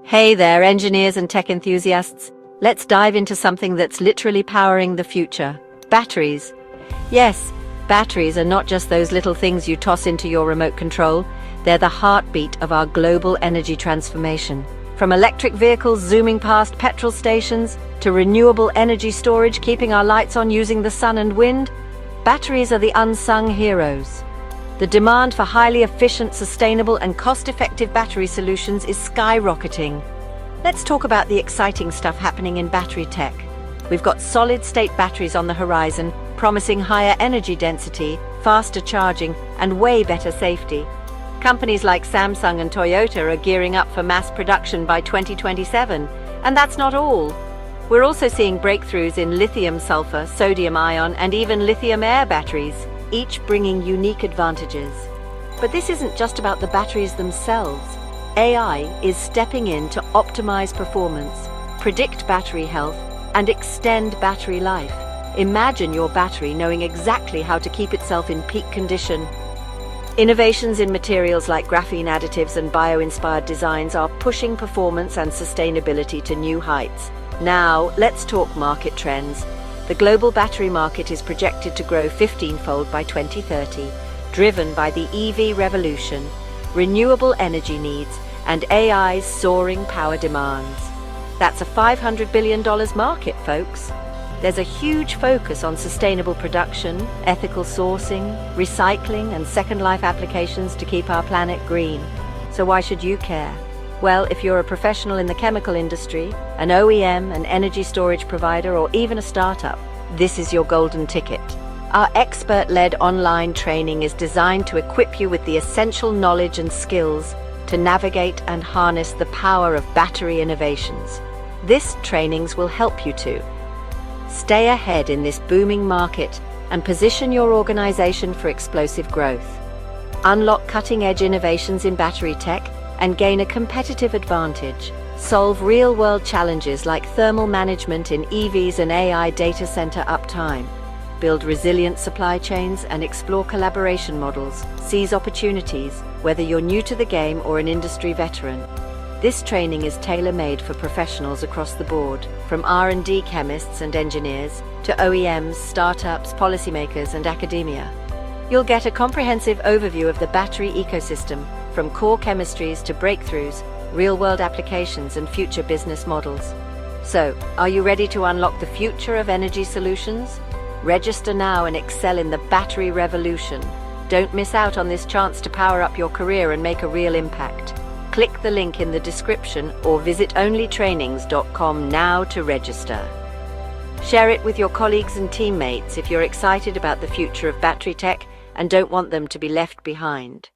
Hey there, engineers and tech enthusiasts. Let's dive into something that's literally powering the future. Batteries. Yes, batteries are not just those little things you toss into your remote control. They're the heartbeat of our global energy transformation. From electric vehicles zooming past petrol stations to renewable energy storage keeping our lights on using the sun and wind, batteries are the unsung heroes. The demand for highly efficient, sustainable, and cost-effective battery solutions is skyrocketing. Let's talk about the exciting stuff happening in battery tech. We've got solid-state batteries on the horizon, promising higher energy density, faster charging, and way better safety. Companies like Samsung and Toyota are gearing up for mass production by 2027, and that's not all. We're also seeing breakthroughs in lithium-sulfur, sodium-ion, and even lithium-air batteries, each bringing unique advantages. But this isn't just about the batteries themselves. AI is stepping in to optimize performance, predict battery health, and extend battery life. Imagine your battery knowing exactly how to keep itself in peak condition. Innovations in materials like graphene additives and bio-inspired designs are pushing performance and sustainability to new heights. Now, let's talk market trends. The global battery market is projected to grow 15-fold by 2030, driven by the EV revolution, renewable energy needs, and AI's soaring power demands. That's a $500 billion market, folks. There's a huge focus on sustainable production, ethical sourcing, recycling, and second life applications to keep our planet green. So why should you care? Well, if you're a professional in the chemical industry, an OEM, an energy storage provider, or even a startup, this is your golden ticket. Our expert-led online training is designed to equip you with the essential knowledge and skills to navigate and harness the power of battery innovations. This trainings will help you to stay ahead in this booming market and position your organization for explosive growth, unlock cutting-edge innovations in battery tech, and gain a competitive advantage. Solve real-world challenges like thermal management in EVs and AI data center uptime. Build resilient supply chains and explore collaboration models. Seize opportunities, whether you're new to the game or an industry veteran. This training is tailor-made for professionals across the board, from R&D chemists and engineers to OEMs, startups, policymakers, and academia. You'll get a comprehensive overview of the battery ecosystem, from core chemistries to breakthroughs, real-world applications, and future business models. So, are you ready to unlock the future of energy solutions? Register now and excel in the battery revolution. Don't miss out on this chance to power up your career and make a real impact. Click the link in the description or visit OnlyTRAININGS.com now to register. Share it with your colleagues and teammates if you're excited about the future of battery tech and don't want them to be left behind.